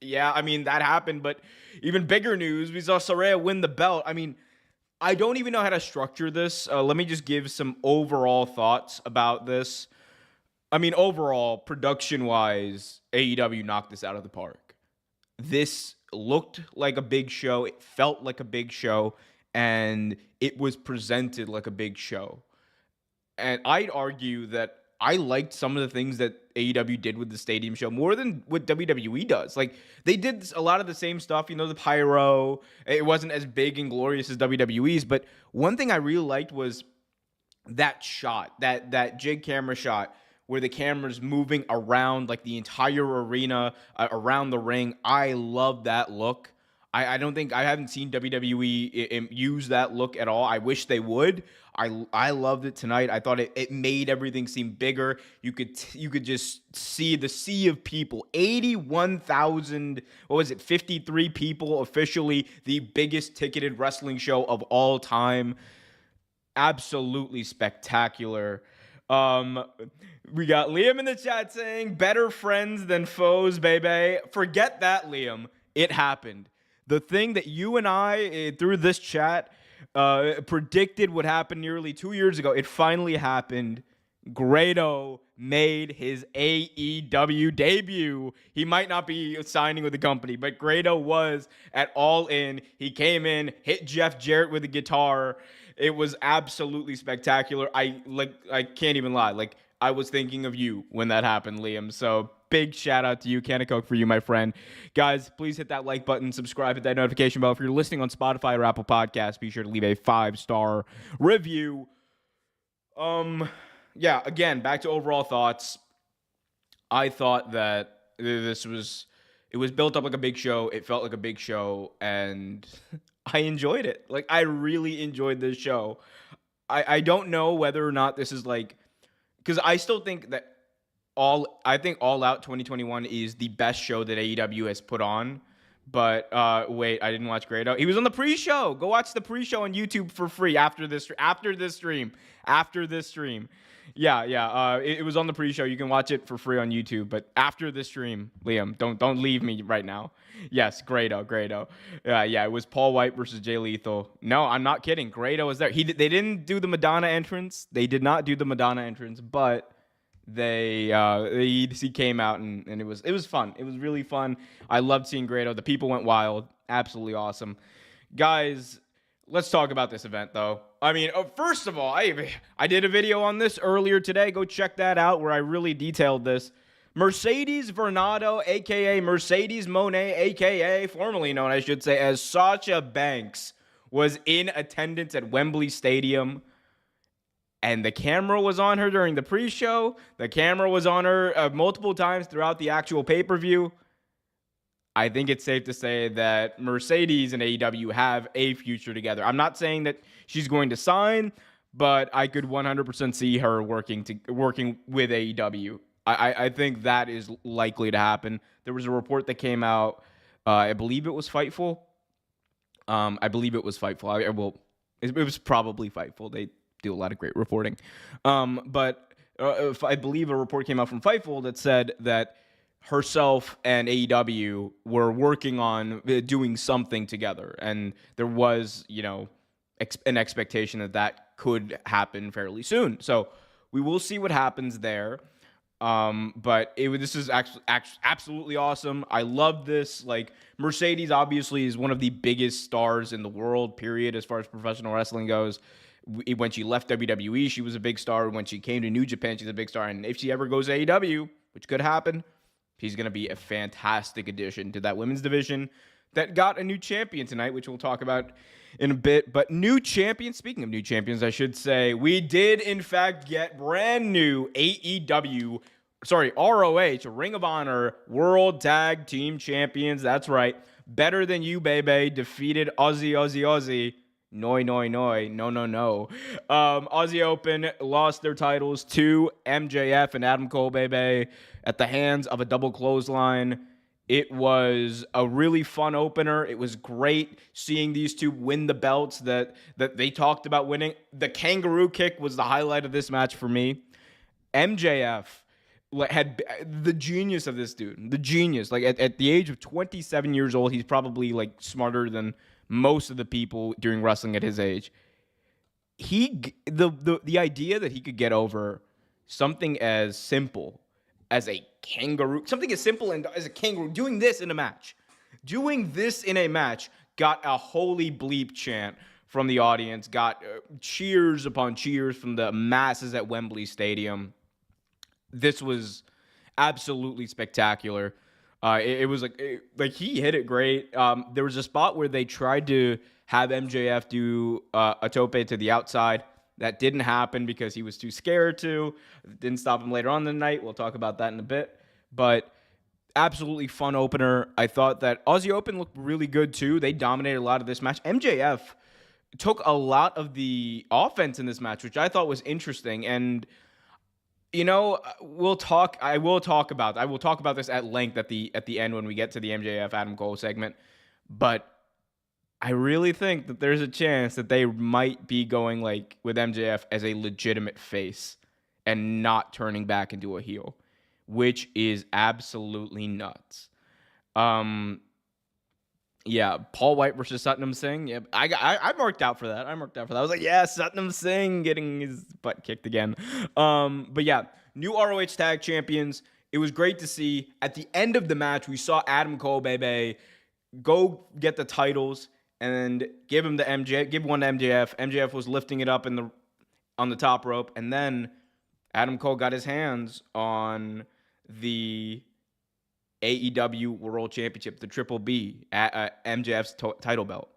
Yeah, I mean, that happened, but even bigger news, we saw Saraya win the belt. I mean, I don't even know how to structure this. Let me just give some overall thoughts about this. I mean, overall, production-wise, AEW knocked this out of the park. This looked like a big show. It felt like a big show, and it was presented like a big show. And I'd argue that I liked some of the things that AEW did with the stadium show more than what WWE does. Like, they did a lot of the same stuff, the pyro. It wasn't as big and glorious as WWE's, but one thing I really liked was that shot, that jig camera shot where the camera's moving around like the entire arena, around the ring. I love that look. I don't think I haven't seen WWE use that look at all. I wish they would. I loved it tonight. I thought it made everything seem bigger. You could just see the sea of people. 81,000, 53 people, officially the biggest ticketed wrestling show of all time. Absolutely spectacular. We got Liam in the chat saying, better friends than foes, baby. Forget that, Liam. It happened. The thing that you and I, through this chat, predicted would happen nearly 2 years ago, it finally happened. Grado made his AEW debut. He might not be signing with the company, but Grado was at All In. He came in, hit Jeff Jarrett with a guitar. It was absolutely spectacular. I can't even lie. Like, I was thinking of you when that happened, Liam. So big shout out to you. Can of Coke for you, my friend. Guys, please hit that like button, subscribe, hit that notification bell. If you're listening on Spotify or Apple Podcasts, be sure to leave a 5-star review. Yeah, again, back to overall thoughts. I thought that it was built up like a big show. It felt like a big show, and I enjoyed it. Like, I really enjoyed this show. I don't know whether or not this is like, because I still think that All Out 2021 is the best show that AEW has put on. But wait, I didn't watch Grado. He was on the pre-show. Go watch the pre-show on YouTube for free after this stream. Yeah. It was on the pre-show. You can watch it for free on YouTube. But after the stream, Liam, don't leave me right now. Yes, Grado. Yeah, it was Paul White versus Jay Lethal. No, I'm not kidding. Grado was there. They didn't do the Madonna entrance. They did not do the Madonna entrance, but he came out and it was fun. It was really fun. I loved seeing Grado. The people went wild. Absolutely awesome. Guys, let's talk about this event though. I mean, first of all, I did a video on this earlier today. Go check that out where I really detailed this. Mercedes Vernado, aka Mercedes Moné, aka formerly known, I should say, as Sasha Banks, was in attendance at Wembley Stadium. And the camera was on her during the pre-show. The camera was on her multiple times throughout the actual pay-per-view. I think it's safe to say that Mercedes and AEW have a future together. I'm not saying that she's going to sign, but I could 100% see her working with AEW. I think that is likely to happen. There was a report that came out. I believe it was Fightful. It was probably Fightful. They do a lot of great reporting. But I believe a report came out from Fightful that said that herself and AEW were working on doing something together. And there was, an expectation that could happen fairly soon. So we will see what happens there. But this is actually absolutely awesome. I love this. Like, Mercedes obviously is one of the biggest stars in the world, period, as far as professional wrestling goes. When she left WWE, she was a big star. When she came to New Japan, she's a big star. And if she ever goes to AEW, which could happen, she's going to be a fantastic addition to that women's division that got a new champion tonight, which we'll talk about in a bit. But new champion, speaking of new champions, I should say, we did, in fact, get brand new ROH, Ring of Honor World Tag Team Champions. That's right. Better Than You, baby. Defeated Aussie. No. Aussie Open lost their titles to MJF and Adam Cole, baby, at the hands of a double clothesline. It was a really fun opener. It was great seeing these two win the belts that they talked about winning. The kangaroo kick was the highlight of this match for me. MJF had the genius of this dude, the genius. Like at the age of 27 years old, he's probably like smarter than most of the people doing wrestling at his age. The idea that he could get over something as simple as a kangaroo, something as simple and as a kangaroo, doing this in a match, got a holy bleep chant from the audience, got cheers upon cheers from the masses at Wembley Stadium. This was absolutely spectacular. It was like he hit it great. There was a spot where they tried to have MJF do a tope to the outside. That didn't happen because he was too scared to. It didn't stop him later on in the night. We'll talk about that in a bit. But absolutely fun opener. I thought that Aussie Open looked really good too. They dominated a lot of this match. MJF took a lot of the offense in this match, which I thought was interesting. And I will talk about this at length at the end when we get to the MJF Adam Cole segment. But I really think that there's a chance that they might be going like with MJF as a legitimate face and not turning back into a heel, which is absolutely nuts. Yeah, Paul White versus Satnam Singh. Yeah, I marked out for that. I was like, yeah, Satnam Singh getting his butt kicked again. But yeah, new ROH Tag Champions. It was great to see. At the end of the match, we saw Adam Cole, baby, go get the titles and give one to MJF. MJF was lifting it up on the top rope, and then Adam Cole got his hands on the AEW World Championship, the Triple B, MJF's title belt.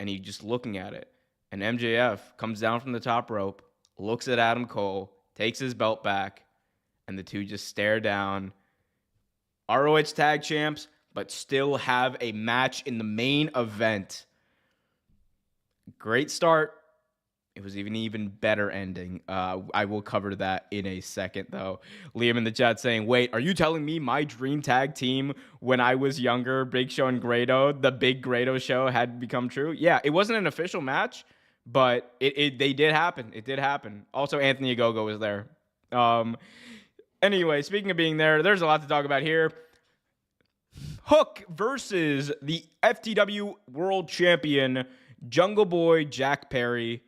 And he's just looking at it. And MJF comes down from the top rope, looks at Adam Cole, takes his belt back, and the two just stare down. ROH Tag Champs, but still have a match in the main event. Great start. It was even better ending. I will cover that in a second, though. Liam in the chat saying, wait, are you telling me my dream tag team when I was younger, Big Show and Grado, the Big Grado show, had become true? Yeah, it wasn't an official match, but they did happen. It did happen. Also, Anthony Ogogo was there. Anyway, speaking of being there, there's a lot to talk about here. Hook versus the FTW World Champion, Jungle Boy Jack Perry.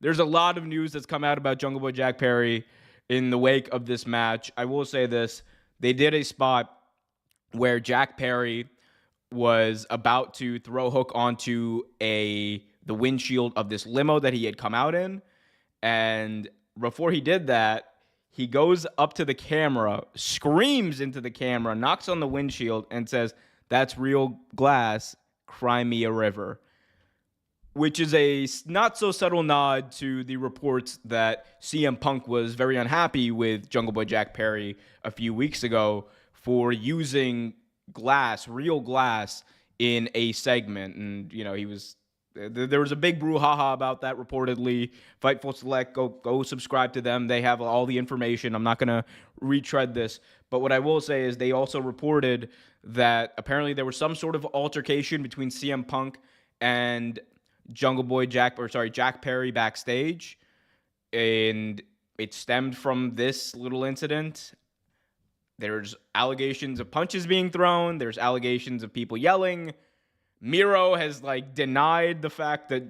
There's a lot of news that's come out about Jungle Boy Jack Perry in the wake of this match. I will say this. They did a spot where Jack Perry was about to throw Hook onto the windshield of this limo that he had come out in. And before he did that, he goes up to the camera, screams into the camera, knocks on the windshield, and says, "That's real glass, cry me a river." Which is a not-so-subtle nod to the reports that CM Punk was very unhappy with Jungle Boy Jack Perry a few weeks ago for using glass, real glass, in a segment. And, there was a big brouhaha about that, reportedly. Fightful Select, go subscribe to them. They have all the information. I'm not going to retread this. But what I will say is they also reported that apparently there was some sort of altercation between CM Punk and Jack Perry backstage, and it stemmed from this little incident. There's allegations of punches being thrown. There's allegations of people yelling. Miro has denied the fact that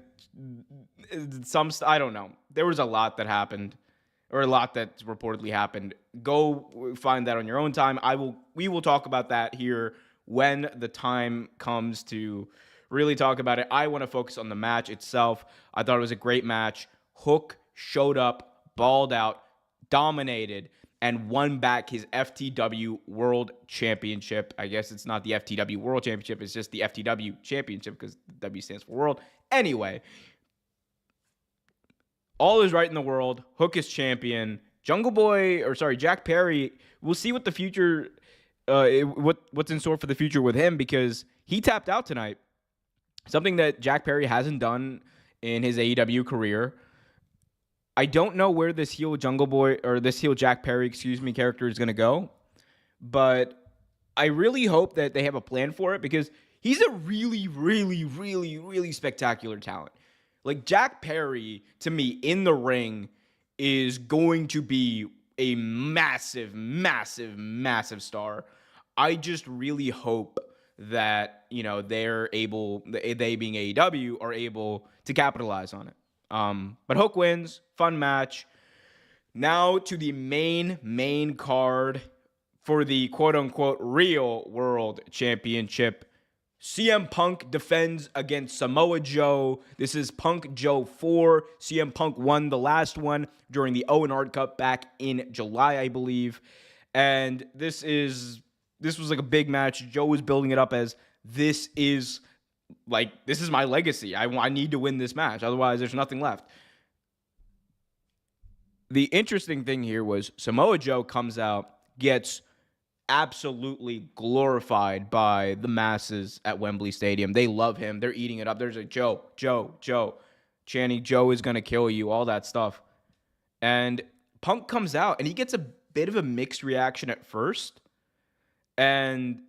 I don't know. There was a lot that happened, or a lot that reportedly happened. Go find that on your own time. We will talk about that here when the time comes to really talk about it. I want to focus on the match itself. I thought it was a great match. Hook showed up, balled out, dominated, and won back his FTW World Championship. I guess it's not the FTW World Championship. It's just the FTW Championship because W stands for World. Anyway, all is right in the world. Hook is champion. Jack Perry, we'll see what the future, what's in store for the future with him, because he tapped out tonight. Something that Jack Perry hasn't done in his AEW career. I don't know where this heel Jack Perry, character is going to go, but I really hope that they have a plan for it, because he's a really, really, really, really spectacular talent. Jack Perry, to me, in the ring, is going to be a massive, massive, massive star. I just really hope that, they being AEW are able to capitalize on it. But Hook wins, fun match. Now to the main card for the quote-unquote real world championship. CM Punk defends against Samoa Joe. This is Punk Joe 4. CM Punk won the last one during the Owen Hart Cup back in July, I believe. And this was like a big match. Joe was building it up as this is my legacy. I need to win this match. Otherwise, there's nothing left. The interesting thing here was Samoa Joe comes out, gets absolutely glorified by the masses at Wembley Stadium. They love him. They're eating it up. There's a Joe, chanting, Joe is going to kill you, all that stuff. And Punk comes out, and he gets a bit of a mixed reaction at first. And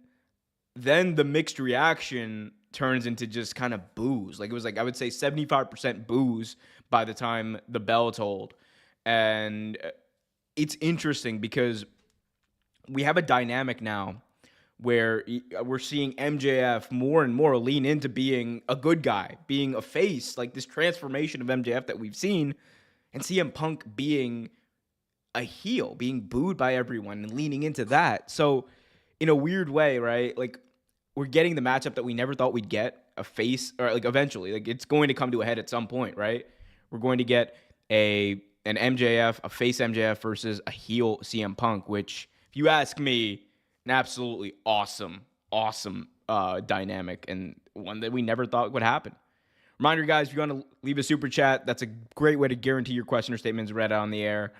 then the mixed reaction turns into just kind of boos. It was I would say 75% boos by the time the bell tolled. And it's interesting because we have a dynamic now where we're seeing MJF more and more lean into being a good guy, being a face, like this transformation of MJF that we've seen, and CM Punk being a heel, being booed by everyone and leaning into that. So in a weird way, right? We're getting the matchup that we never thought we'd get, a face, or eventually, it's going to come to a head at some point, right? We're going to get an MJF, a face MJF versus a heel CM Punk, which, if you ask me, an absolutely awesome dynamic, and one that we never thought would happen. Reminder, guys, if you want to leave a super chat, that's a great way to guarantee your question or statements read on the air.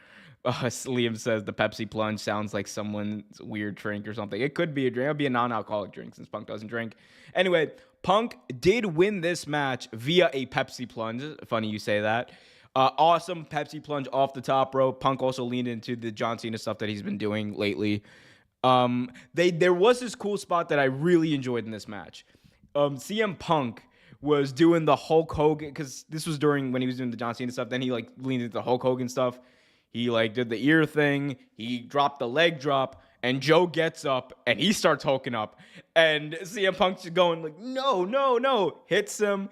Liam says the Pepsi Plunge sounds like someone's weird drink or something. It could be a drink. It would be a non-alcoholic drink since Punk doesn't drink. Anyway, Punk did win this match via a Pepsi Plunge. Funny you say that. Awesome Pepsi Plunge off the top rope. Punk also leaned into the John Cena stuff that he's been doing lately. There was this cool spot that I really enjoyed in this match. CM Punk was doing the Hulk Hogan, because this was during when he was doing the John Cena stuff. Then he leaned into the Hulk Hogan stuff. He did the ear thing. He dropped the leg drop, and Joe gets up and he starts hulking up. And CM Punk's just going no. Hits him.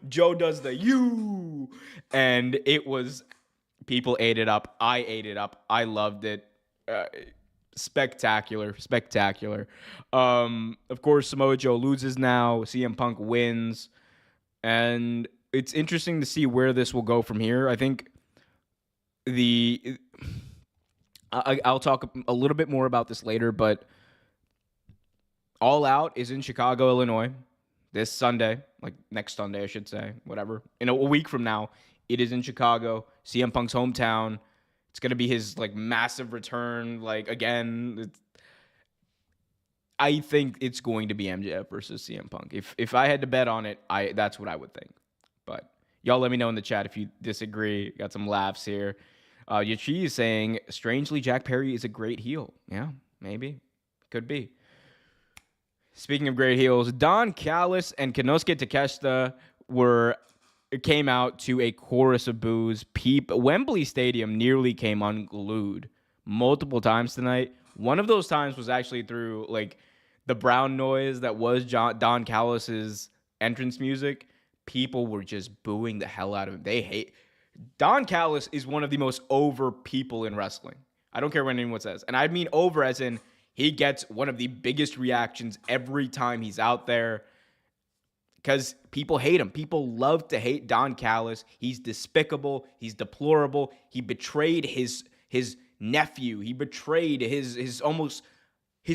Joe does the you. And it was, people ate it up. I ate it up. I loved it. Spectacular. Of course, Samoa Joe loses now. CM Punk wins. And it's interesting to see where this will go from here. I think I'll talk a little bit more about this later, but All Out is in Chicago, Illinois, this Sunday, next Sunday, I should say, whatever. In a week from now, it is in Chicago, CM Punk's hometown. It's going to be his, massive return, again. I think it's going to be MJF versus CM Punk. If I had to bet on it, that's what I would think. But y'all let me know in the chat if you disagree. Got some laughs here. Yachi is saying, strangely, Jack Perry is a great heel. Yeah, maybe. Could be. Speaking of great heels, Don Callis and Konosuke Takeshita came out to a chorus of boos. Wembley Stadium nearly came unglued multiple times tonight. One of those times was actually through, the brown noise that was Don Callis's entrance music. People were just booing the hell out of him. Don Callis is one of the most over people in wrestling. I don't care what anyone says. And I mean over as in he gets one of the biggest reactions every time he's out there because people hate him. People love to hate Don Callis. He's despicable. He's deplorable. He betrayed his nephew. He betrayed his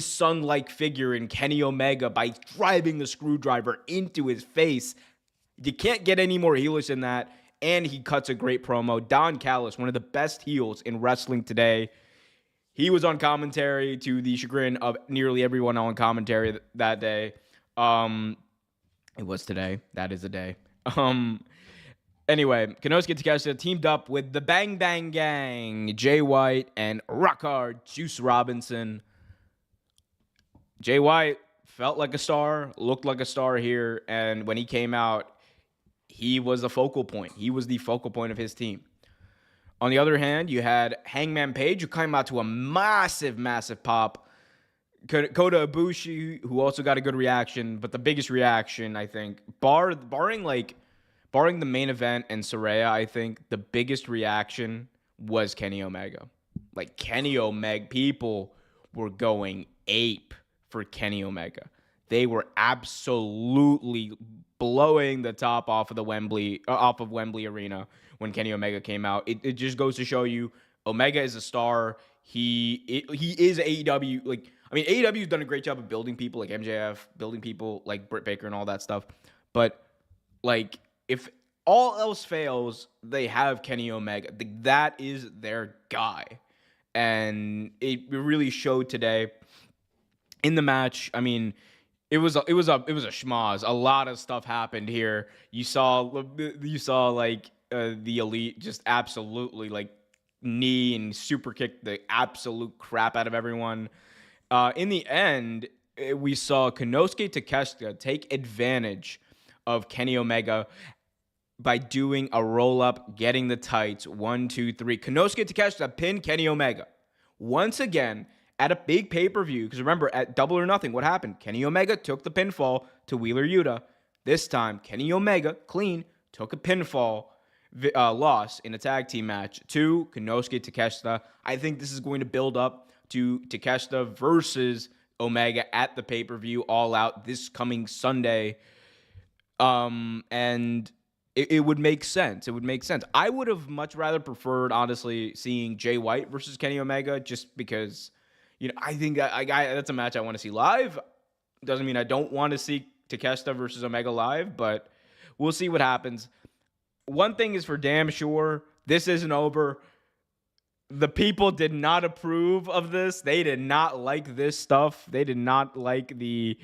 son-like figure in Kenny Omega by driving the screwdriver into his face. You can't get any more heelish than that. And he cuts a great promo. Don Callis, one of the best heels in wrestling today. He was on commentary to the chagrin of nearly everyone on commentary that day. It was today. That is the day. Anyway, Konosuke Takeshita teamed up with the Bang Bang Gang, Jay White and Rockhard Juice Robinson. Jay White felt like a star, looked like a star here, and when he came out, he was the focal point. He was the focal point of his team. On the other hand, you had Hangman Page, who came out to a massive, massive pop. Kota Ibushi, who also got a good reaction, but the biggest reaction, I think, barring the main event and Saraya, I think the biggest reaction was Kenny Omega. Like, Kenny Omega, people were going ape for Kenny Omega. They were absolutely blowing the top off of Wembley Arena when Kenny Omega came out. It just goes to show you, Omega is a star. He is AEW. Like, I mean, AEW's done a great job of building people like MJF, building people like Britt Baker and all that stuff. But like, if all else fails, they have Kenny Omega. That is their guy. And it really showed today in the match. I mean, it was a schmoz. A lot of stuff happened here. You saw like the Elite just absolutely like knee and super kick the absolute crap out of everyone. In the end, we saw Konosuke Takeshita take advantage of Kenny Omega by doing a roll-up, getting the tights. 1, 2, 3. Konosuke Takeshita pinned Kenny Omega. Once again, at a big pay-per-view, because remember, at Double or Nothing, what happened? Kenny Omega took the pinfall to Wheeler Yuta. This time, Kenny Omega, clean, took a pinfall loss in a tag team match to Konosuke Takeshita. I think this is going to build up to Takeshita versus Omega at the pay-per-view All Out this coming Sunday. And it would make sense. It would make sense. I would have much rather preferred, honestly, seeing Jay White versus Kenny Omega, just because, you know, I think that's a match I want to see live. Doesn't mean I don't want to see Takeshita versus Omega live, but we'll see what happens. One thing is for damn sure, this isn't over. The people did not approve of this. They did not like this stuff. They did not like the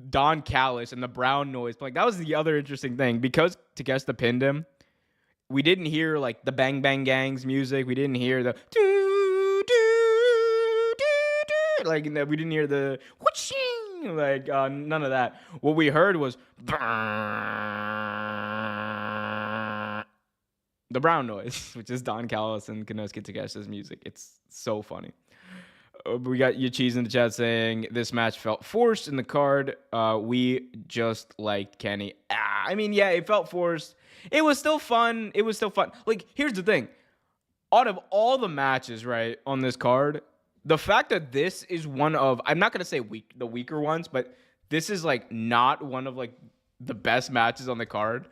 Don Callis and the brown noise. But like, that was the other interesting thing, because Takeshita pinned him. We didn't hear like the Bang Bang Gang's music. We didn't hear the doo, doo, doo, doo. Like, we didn't hear the whooshing, like none of that. What we heard was the brown noise, which is Don Callis and Konosuke Takeshita's music. It's so funny. We got Yachiz in the chat saying this match felt forced in the card. We just liked Kenny. I mean, yeah, it felt forced. It was still fun. Like, here's the thing. Out of all the matches, right, on this card, the fact that this is one of, I'm not going to say the weaker ones, but this is like not one of like the best matches on the card.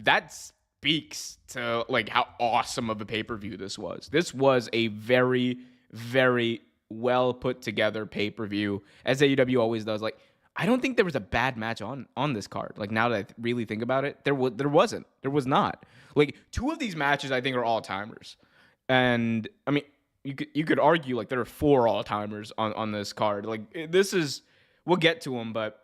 That speaks to like how awesome of a pay-per-view this was. This was a very, very well put together pay-per-view, as AEW always does. Like, I don't think there was a bad match on this card. Like, now that I really think about it, there wasn't. There was not. Like, two of these matches I think are all-timers. And I mean, you could argue like there are 4 all-timers on this card. Like, this is, we'll get to them, but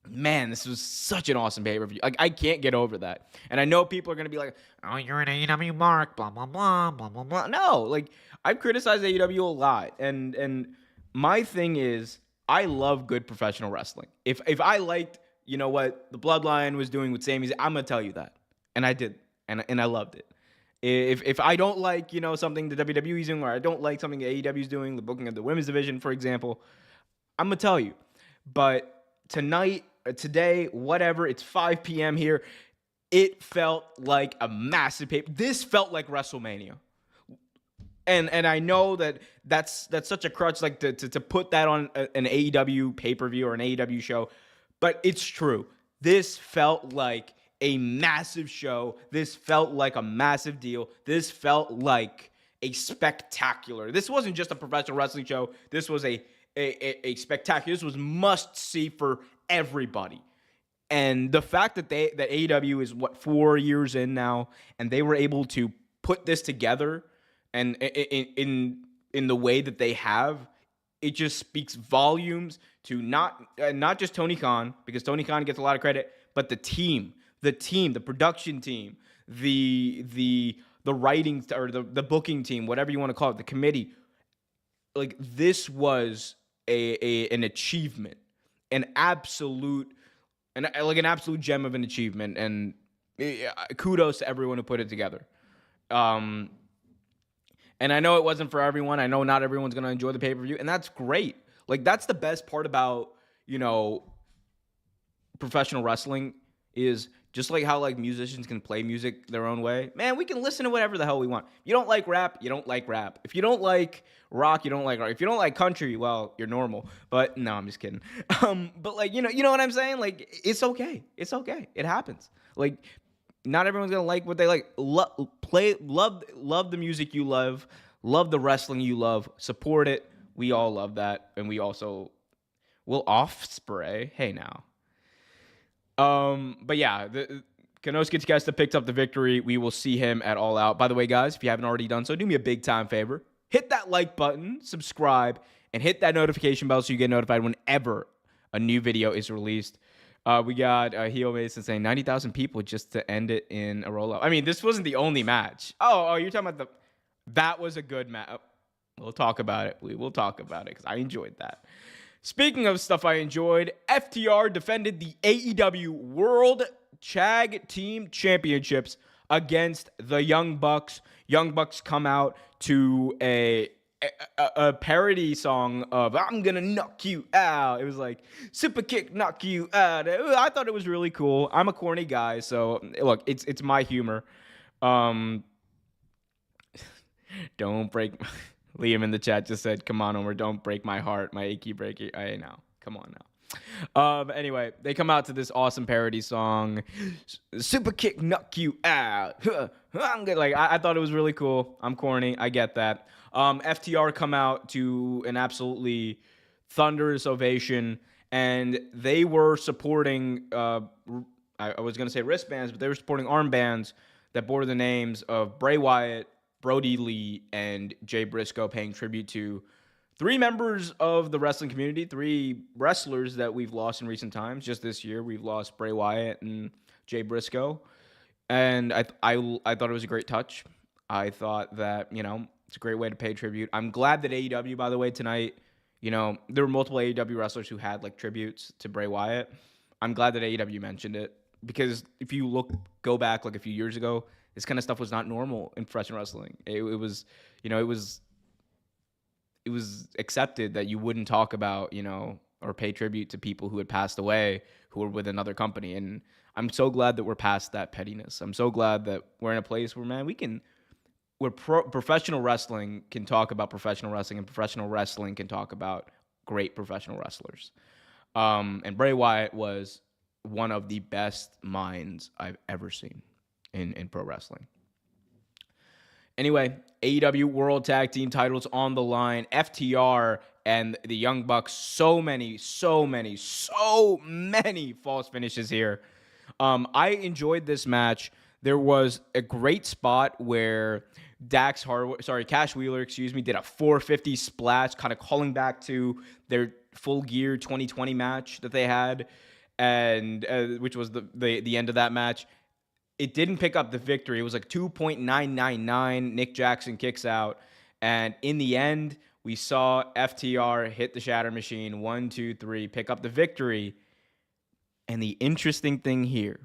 man, this was such an awesome pay-per-view. Like, I can't get over that. And I know people are going to be like, oh, you're an AEW mark, blah, blah, blah, blah, blah, blah. No, like, I've criticized AEW a lot. And my thing is, I love good professional wrestling. If I liked, you know, what the Bloodline was doing with Sami Zayn, I'm going to tell you that. And I did. And I loved it. If I don't like, you know, something the WWE's doing, or I don't like something the AEW's doing, the booking of the women's division, for example, I'm going to tell you. But today, whatever, it's 5 p.m. here. It felt like a massive This felt like WrestleMania. And I know that's such a crutch, like to put that on an AEW pay-per-view or an AEW show, but it's true. This felt like a massive show. This felt like a massive deal. This felt like a spectacular. This wasn't just a professional wrestling show. This was a spectacular. This was must see for everybody. And the fact that AEW is 4 years in now, and they were able to put this together, and in the way that they have, it just speaks volumes to not just Tony Khan, because Tony Khan gets a lot of credit, but the team, the production team, the writing, or the booking team, whatever you want to call it, the committee. Like, this was an achievement, an absolute gem of an achievement, and kudos to everyone who put it together. And I know it wasn't for everyone. I know not everyone's going to enjoy the pay-per-view, and that's great. Like, that's the best part about, professional wrestling is just like how, like, musicians can play music their own way. Man, we can listen to whatever the hell we want. You don't like rap, you don't like rap. If you don't like rock, you don't like rock. If you don't like country, well, you're normal. But no, I'm just kidding. But like, you know what I'm saying? Like, it's okay. It's okay. It happens. Like, not everyone's gonna like what they like. Love the music you love. Love the wrestling you love. Support it. We all love that, and we also will Ospreay. Hey now. But yeah, Kenosuke Takeshita picked up the victory. We will see him at All Out. By the way, guys, if you haven't already done so, do me a big time favor. Hit that like button, subscribe, and hit that notification bell so you get notified whenever a new video is released. We got Hio Mason saying 90,000 people just to end it in a roll-up. I mean, this wasn't the only match. Oh, you're talking about that was a good match. We'll talk about it. We will talk about it because I enjoyed that. Speaking of stuff I enjoyed, FTR defended the AEW World Tag Team Championships against the Young Bucks. Young Bucks come out to a parody song of "I'm gonna knock you out." It was like super kick, knock you out. I thought it was really cool. I'm a corny guy, so look, it's my humor. Don't break. Liam in the chat just said, "Come on, Homer, don't break my heart, my achy breaky." I know. Come on now. Anyway, they come out to this awesome parody song, "Super Kick, Knock You Out." I'm good. Like, I thought it was really cool. I'm corny. I get that. FTR come out to an absolutely thunderous ovation, and they were supporting. I was gonna say wristbands, but they were supporting armbands that bore the names of Bray Wyatt, Brody Lee, and Jay Briscoe, paying tribute to 3 members of the wrestling community, 3 wrestlers that we've lost in recent times. Just this year, we've lost Bray Wyatt and Jay Briscoe. And I thought it was a great touch. I thought that, it's a great way to pay tribute. I'm glad that AEW, by the way, tonight, there were multiple AEW wrestlers who had, like, tributes to Bray Wyatt. I'm glad that AEW mentioned it. Because if you go back, like, a few years ago, this kind of stuff was not normal in professional wrestling. It was accepted that you wouldn't talk about, or pay tribute to people who had passed away who were with another company. And I'm so glad that we're past that pettiness. I'm so glad that we're in a place where, man, professional wrestling can talk about professional wrestling, and professional wrestling can talk about great professional wrestlers. And Bray Wyatt was one of the best minds I've ever seen in pro wrestling. Anyway, AEW World Tag Team titles on the line. FTR and the Young Bucks. So many false finishes here. I enjoyed this match. There was a great spot where Cash Wheeler, did a 450 splash, kind of calling back to their Full Gear 2020 match that they had, and which was the end of that match. It didn't pick up the victory. It was like 2.999. Nick Jackson kicks out. And in the end, we saw FTR hit the Shatter Machine. 1, 2, 3, pick up the victory. And the interesting thing here,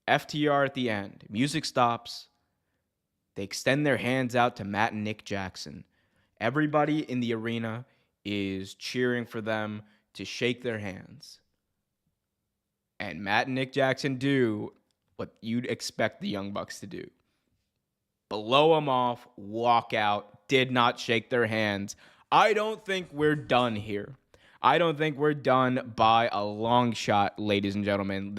FTR at the end, music stops. They extend their hands out to Matt and Nick Jackson. Everybody in the arena is cheering for them to shake their hands. And Matt and Nick Jackson do what you'd expect the Young Bucks to do. Blow them off, walk out, did not shake their hands. I don't think we're done here. I don't think we're done by a long shot, ladies and gentlemen.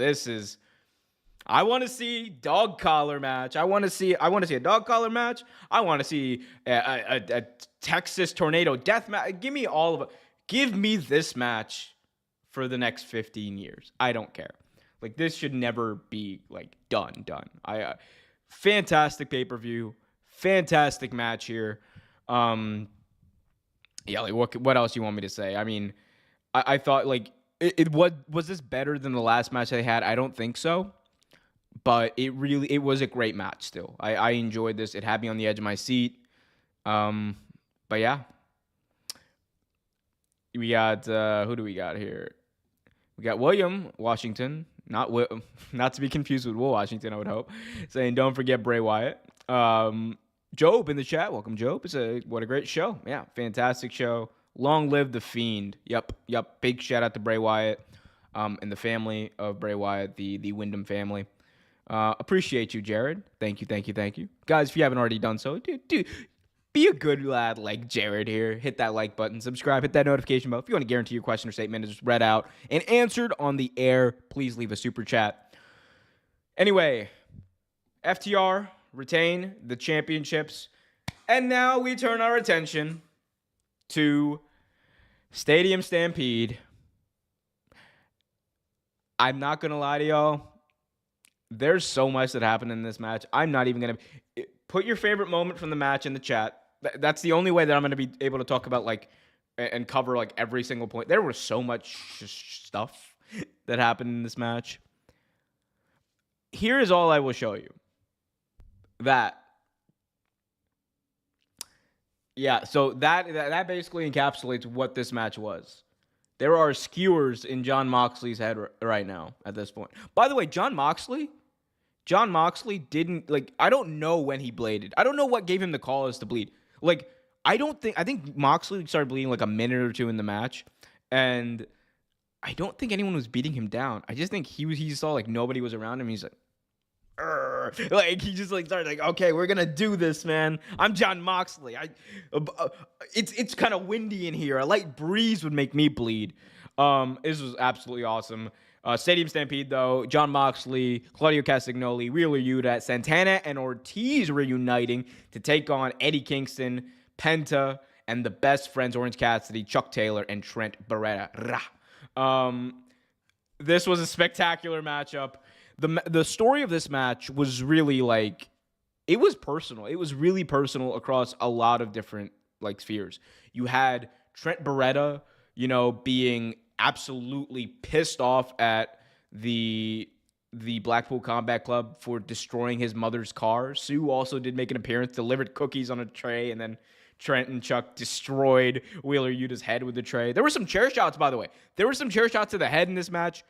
I want to see dog collar match. I want to see a dog collar match. I want to see a Texas tornado death match. Give me all of it. Give me this match for the next 15 years. I don't care. Like, this should never be, like, done. Fantastic pay-per-view. Fantastic match here. Yeah, like, what else you want me to say? I mean, I thought, like, was this better than the last match they had? I don't think so. But it was a great match still. I enjoyed this. It had me on the edge of my seat. But, yeah. We got, who do we got here? We got William Washington. Not to be confused with Will Washington, I would hope. Saying, don't forget Bray Wyatt. Job in the chat. Welcome, Job. What a great show. Yeah, fantastic show. Long live the Fiend. Yep. Big shout out to Bray Wyatt and the family of Bray Wyatt, the Wyndham family. Appreciate you, Jared. Thank you. Guys, if you haven't already done so, dude, be a good lad like Jared here. Hit that like button, subscribe, hit that notification bell. If you want to guarantee your question or statement is read out and answered on the air, please leave a super chat. Anyway, FTR retain the championships. And now we turn our attention to Stadium Stampede. I'm not going to lie to y'all. There's so much that happened in this match. I'm not even going to put your favorite moment from the match in the chat. That's the only way that I'm going to be able to talk about and cover every single point. There was so much stuff that happened in this match. Here is all I will show you. So that basically encapsulates what this match was. There are skewers in Jon Moxley's head right now at this point. By the way, Jon Moxley didn't, I don't know when he bladed. I don't know what gave him the cause to bleed. I think Moxley started bleeding a minute or two in the match, and I don't think anyone was beating him down. I just think he saw nobody was around him. He's like, Urgh. He just started okay, we're gonna do this, man. I'm Jon Moxley. It's kind of windy in here. A light breeze would make me bleed. This was absolutely awesome. Stadium Stampede, though, Jon Moxley, Claudio Castagnoli, Wheeler Yuta, Santana, and Ortiz reuniting to take on Eddie Kingston, Penta, and the best friends Orange Cassidy, Chuck Taylor, and Trent Beretta. This was a spectacular matchup. The story of this match was really it was personal. It was really personal across a lot of different spheres. You had Trent Beretta, being absolutely pissed off at the Blackpool Combat Club for destroying his mother's car. Sue also did make an appearance, delivered cookies on a tray, and then Trent and Chuck destroyed Wheeler Yuta's head with the tray. There were some chair shots, by the way. There were some chair shots to the head in this match.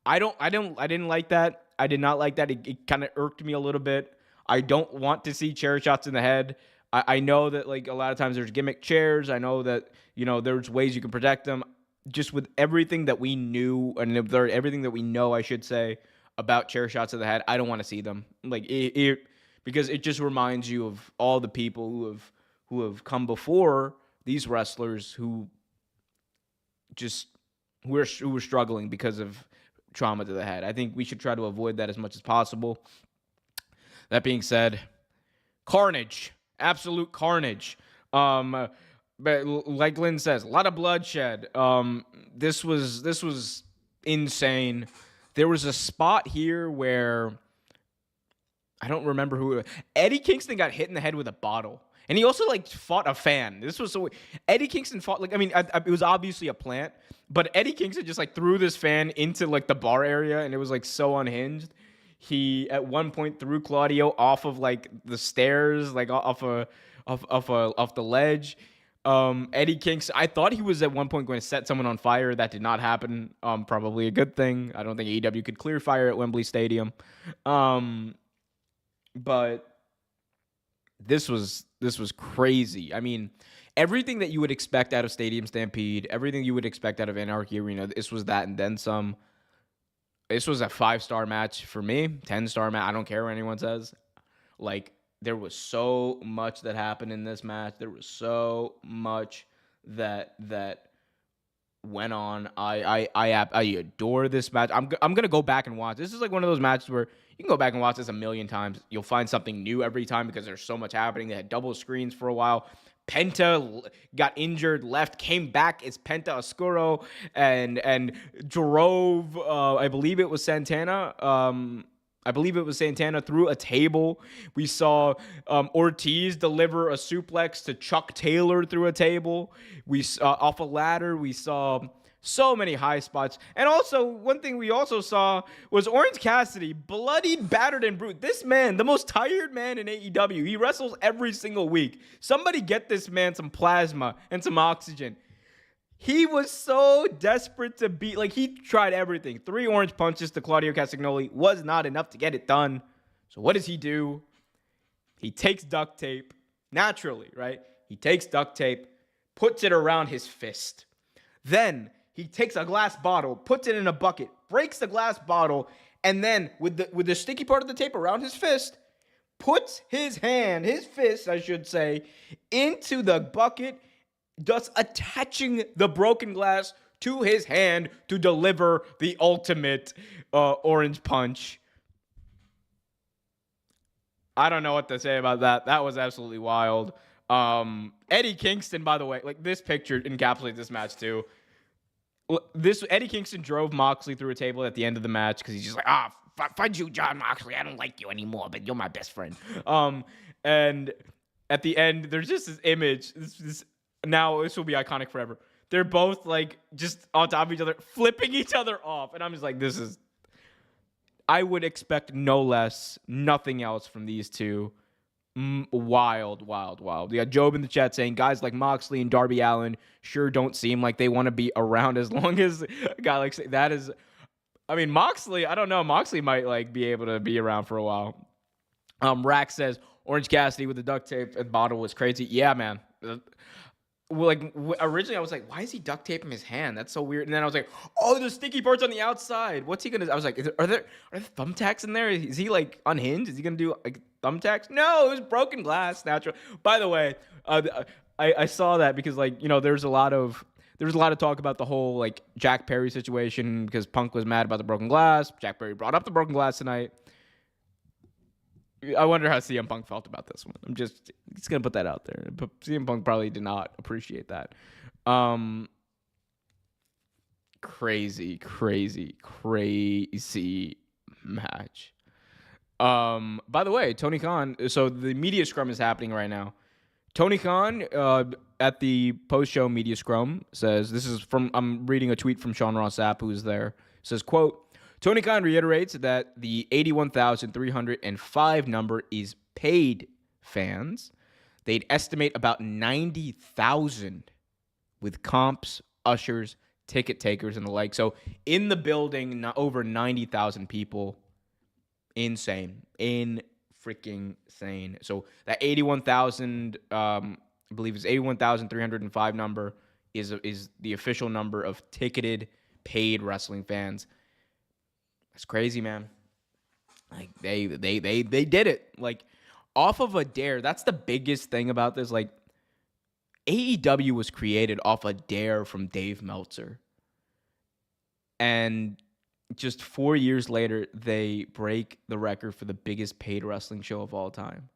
I didn't like that. I did not like that. It kind of irked me a little bit. I don't want to see chair shots in the head. I know that a lot of times there's gimmick chairs. I know that there's ways you can protect them. Just with everything that we knew and everything that we know, I should say, about chair shots to the head, I don't want to see them. Because it just reminds you of all the people who have come before these wrestlers who were struggling because of trauma to the head. I think we should try to avoid that as much as possible. That being said, carnage, absolute carnage. But like Lynn says, a lot of bloodshed. This was insane. There was a spot here where I don't remember who. Eddie Kingston got hit in the head with a bottle. And he also fought a fan. This was so. Eddie Kingston fought it was obviously a plant, but Eddie Kingston just threw this fan into the bar area, and it was so unhinged. He at one point threw Claudio off of the stairs, off the ledge. Eddie Kingston, I thought he was at one point going to set someone on fire. That did not happen. Probably a good thing. I don't think AEW could clear fire at Wembley Stadium. But this was crazy. I mean, everything that you would expect out of Stadium Stampede, everything you would expect out of Anarchy Arena, this was that and then some. This was a 5-star match for me, 10-star match. I don't care what anyone says. There was so much that happened in this match. There was so much that went on. I adore this match. I'm gonna go back and watch. This is one of those matches where you can go back and watch this a million times. You'll find something new every time because there's so much happening. They had double screens for a while. Penta got injured, left, came back. It's Penta Oscuro and drove. I believe it was Santana. Through a table. We saw Ortiz deliver a suplex to Chuck Taylor through a table. We saw off a ladder. We saw so many high spots. And also, one thing we also saw was Orange Cassidy, bloodied, battered, and bruised. This man, the most tired man in AEW. He wrestles every single week. Somebody get this man some plasma and some oxygen. He was so desperate to beat. He tried everything. 3 orange punches to Claudio Castagnoli was not enough to get it done. So what does he do? He takes duct tape, naturally, right? He takes duct tape, puts it around his fist. Then he takes a glass bottle, puts it in a bucket, breaks the glass bottle, and then with the sticky part of the tape around his fist, puts his fist, I should say, into the bucket, thus attaching the broken glass to his hand to deliver the ultimate orange punch. I don't know what to say about that. That was absolutely wild. Eddie Kingston, by the way, like this picture encapsulates this match too. Eddie Kingston drove Moxley through a table at the end of the match because he's just like, fudge you, John Moxley. I don't like you anymore, but you're my best friend. And at the end, there's just this image. Now this will be iconic forever. They're both like just on top of each other, flipping each other off, and I'm just like, this is. I would expect no less, nothing else from these two. Wild, wild, wild. We got Job in the chat saying guys like Moxley and Darby Allin sure don't seem like they want to be around as long as a guy like that is. I mean, Moxley, I don't know. Moxley might like be able to be around for a while. Rack says Orange Cassidy with the duct tape and bottle was crazy. Yeah, man. Originally I was like, why is he duct taping his hand? That's so weird. And then I was like, oh, there's sticky parts on the outside. What's he gonna? I was like, are there thumbtacks in there? Is he like unhinged? Is he gonna do like thumbtacks? No, it was broken glass. Natural. By the way, I saw that because like there's a lot of talk about the whole like Jack Perry situation because Punk was mad about the broken glass. Jack Perry brought up the broken glass tonight. I wonder how CM Punk felt about this one. I'm just gonna put that out there. But CM Punk probably did not appreciate that. Crazy match. By the way, Tony Khan. So the media scrum is happening right now. Tony Khan at the post-show media scrum says, this is from, I'm reading a tweet from Sean Ross Sapp, who's there. Says, quote, Tony Khan reiterates that the 81,305 number is paid fans. They'd estimate about 90,000 with comps, ushers, ticket takers, and the like. So in the building, over 90,000 people. Insane. Freaking insane. So that 81,000, I believe it's 81,305 number is the official number of ticketed, paid wrestling fans. That's crazy, man. Like they did it. Like off of a dare. That's the biggest thing about this. Like AEW was created off a dare from Dave Meltzer. And just 4 years later, they break the record for the biggest paid wrestling show of all time.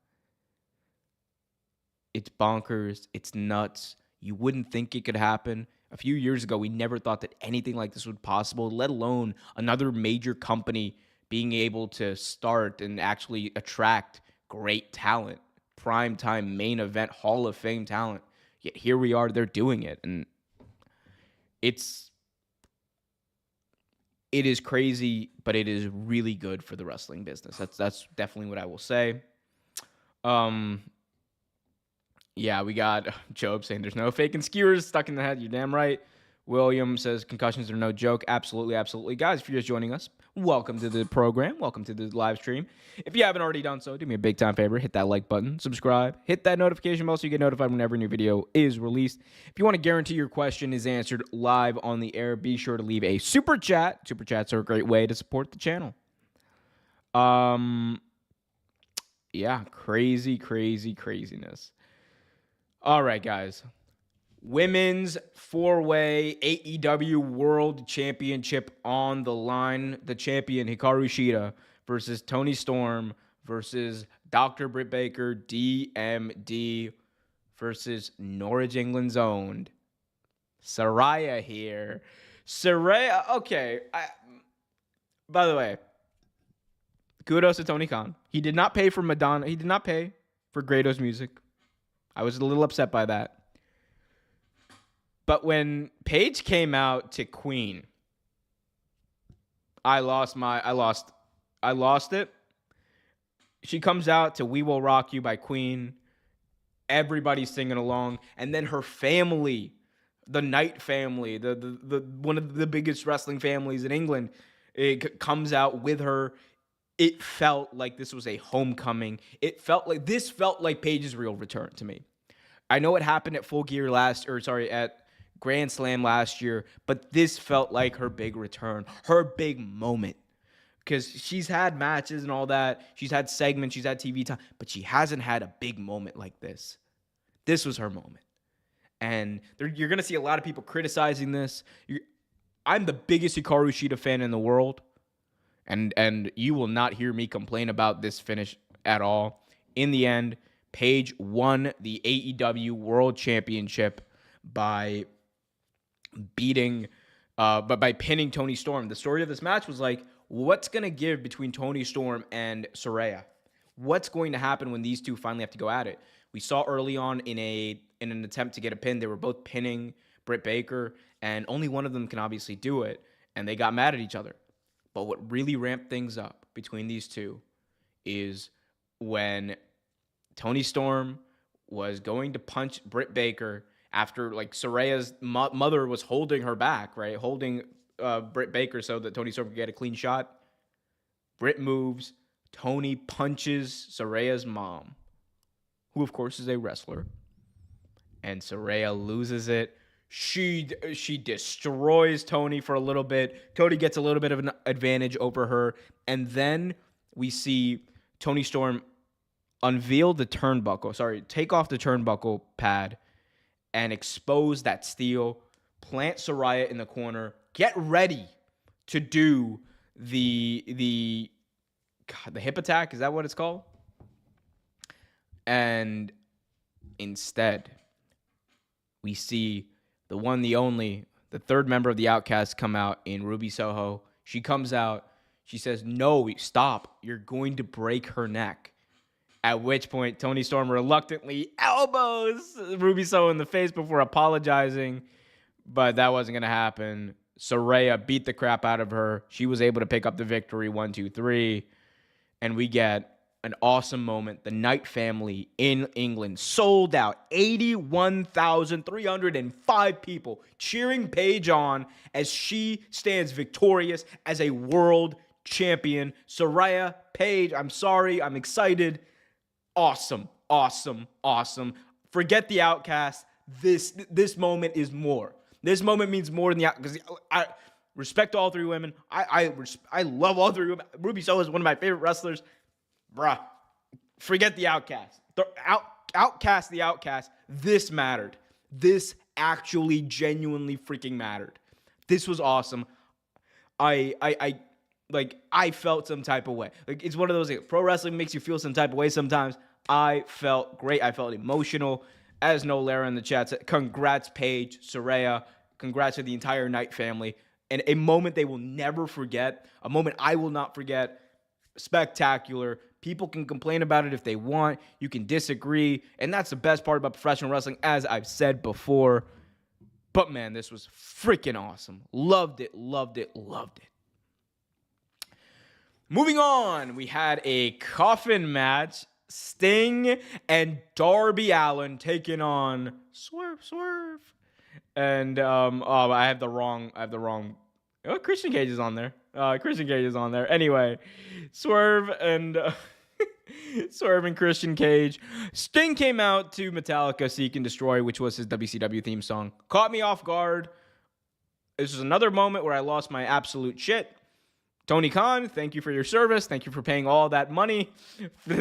It's bonkers. It's nuts. You wouldn't think it could happen. A few years ago, we never thought that anything like this was possible, let alone another major company being able to start and actually attract great talent, primetime main event, Hall of Fame talent. Yet here we are, they're doing it. And it is crazy, but it is really good for the wrestling business. That's definitely what I will say. Yeah, we got Job saying there's no faking skewers stuck in the head. You're damn right. William says concussions are no joke. Absolutely, absolutely. Guys, if you're just joining us, welcome to the program. Welcome to the live stream. If you haven't already done so, do me a big time favor. Hit that like button, subscribe, hit that notification bell so you get notified whenever a new video is released. If you want to guarantee your question is answered live on the air, be sure to leave a super chat. Super chats are a great way to support the channel. Yeah, craziness. All right, guys. Women's 4-way AEW World Championship on the line. The champion, Hikaru Shida, versus Toni Storm, versus Dr. Britt Baker, DMD, versus Norwich, England's owned Saraya here. Saraya, okay. By the way, kudos to Tony Khan. He did not pay for Madonna. He did not pay for Grado's music. I was a little upset by that. But when Paige came out to Queen, I lost it. She comes out to We Will Rock You by Queen. Everybody's singing along. And then her family, the Knight family, the one of the biggest wrestling families in England, it comes out with her. it felt like this was a homecoming. This felt like Paige's real return to me. I know it happened at Full Gear at Grand Slam last year, but this felt like her big return, her big moment. Because she's had matches and all that. She's had segments, she's had TV time, but she hasn't had a big moment like this. This was her moment. And you're going to see a lot of people criticizing this. I'm the biggest Hikaru Shida fan in the world. And you will not hear me complain about this finish at all. In the end, Paige won the AEW World Championship by pinning Toni Storm. The story of this match was like, what's going to give between Toni Storm and Saraya? What's going to happen when these two finally have to go at it? We saw early on in an attempt to get a pin, they were both pinning Britt Baker, and only one of them can obviously do it, and they got mad at each other. But what really ramped things up between these two is when Toni Storm was going to punch Britt Baker after, like, Saraya's mother was holding her back, right? Holding Britt Baker so that Toni Storm could get a clean shot. Britt moves. Toni punches Saraya's mom, who, of course, is a wrestler. And Saraya loses it. She destroys Toni for a little bit. Toni gets a little bit of an advantage over her. And then we see Toni Storm take off the turnbuckle pad and expose that steel, plant Saraya in the corner, get ready to do the hip attack. Is that what it's called? And instead, we see the one, the only, the third member of the Outcast come out in Ruby Soho. She comes out. She says, "No, stop. You're going to break her neck." At which point, Toni Storm reluctantly elbows Ruby Soho in the face before apologizing. But that wasn't going to happen. Saraya beat the crap out of her. She was able to pick up the victory, 1, 2, 3. And we get an awesome moment. The Knight family in England sold out. 81,305 people cheering Paige on as she stands victorious as a world champion. Saraya, Paige, I'm sorry. I'm excited. Awesome, awesome, awesome. Forget the Outcast. This moment is more. This moment means more than the Outcast. Because I respect all three women. I love all three women. Ruby Soho is one of my favorite wrestlers. Bruh, forget the Outcast. Outcast the Outcast. This mattered. This actually genuinely freaking mattered. This was awesome. I felt some type of way. Like, it's one of those things. Pro wrestling makes you feel some type of way sometimes. I felt great. I felt emotional. As No Lara in the chat said, congrats, Paige, Saraya. Congrats to the entire Knight family. And a moment they will never forget. A moment I will not forget. Spectacular. People can complain about it if they want. You can disagree. And that's the best part about professional wrestling, as I've said before. But, man, this was freaking awesome. Loved it, loved it, loved it. Moving on, we had a coffin match. Sting and Darby Allin taking on Swerve. And I have the wrong. Oh, Christian Cage is on there. Anyway, Swerve and Christian Cage. Sting came out to Metallica Seek and Destroy, which was his WCW theme song. Caught me off guard. This was another moment where I lost my absolute shit. Tony Khan, thank you for your service. Thank you for paying all that money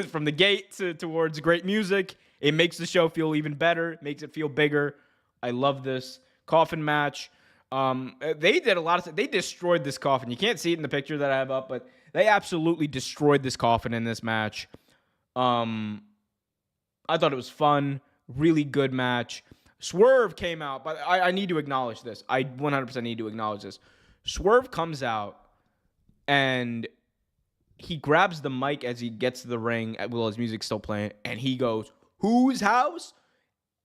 from the gate towards great music. It makes the show feel even better. It makes it feel bigger. I love this coffin match. They did a lot of. They destroyed this coffin. You can't see it in the picture that I have up, but they absolutely destroyed this coffin in this match. I thought it was fun. Really good match. Swerve came out, but I need to acknowledge this. I 100% need to acknowledge this. Swerve comes out. And he grabs the mic as he gets to the ring while his music's still playing. And he goes, "Whose house?"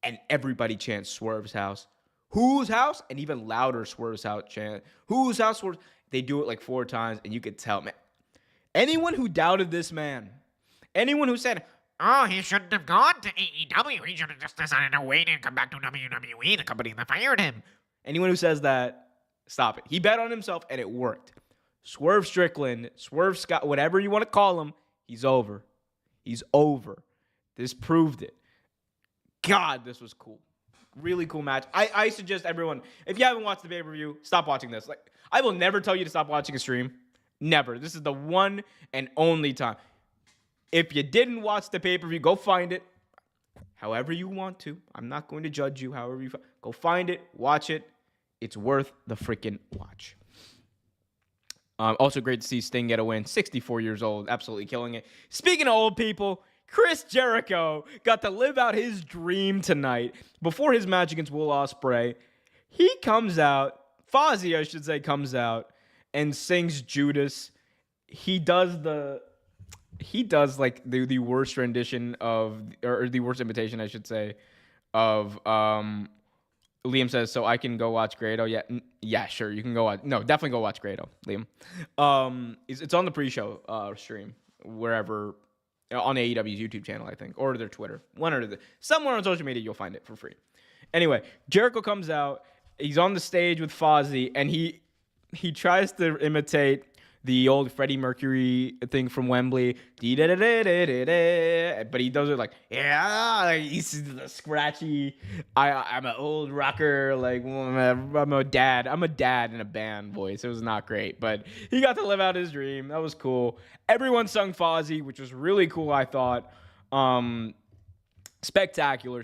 And everybody chants Swerve's house. "Whose house?" And even louder Swerve's house chant. "Whose house?" Swerve. They do it like 4 times. And you could tell, man. Anyone who doubted this man. Anyone who said, "Oh, he shouldn't have gone to AEW. He should have just decided to wait and come back to WWE, the company that fired him." Anyone who says that, stop it. He bet on himself and it worked. Swerve Strickland, Swerve Scott, whatever you want to call him, he's over. He's over. This proved it. God, this was cool. Really cool match. I suggest everyone, if you haven't watched the pay-per-view, stop watching this. Like, I will never tell you to stop watching a stream. Never. This is the one and only time. If you didn't watch the pay-per-view, go find it. However you want to. I'm not going to judge you. However you go find it, watch it. It's worth the freaking watch. Also great to see Sting get a win. 64 years old, absolutely killing it. Speaking of old people, Chris Jericho got to live out his dream tonight before his match against Will Ospreay. He comes out, Fozzy, I should say, comes out and sings Judas. He does like the worst rendition of, or the worst imitation, I should say, of Liam says, so I can go watch Grado. Yeah, sure, you can go watch. No, definitely go watch Grado, Liam. It's on the pre-show stream, wherever, on AEW's YouTube channel, I think, or their Twitter. Somewhere on social media, you'll find it for free. Anyway, Jericho comes out. He's on the stage with Fozzy, and he tries to imitate the old Freddie Mercury thing from Wembley. But he does it like, yeah, like he's scratchy. I'm an old rocker. Like, I'm a dad. I'm a dad in a band voice. It was not great, but he got to live out his dream. That was cool. Everyone sung Fozzy, which was really cool, I thought. Spectacular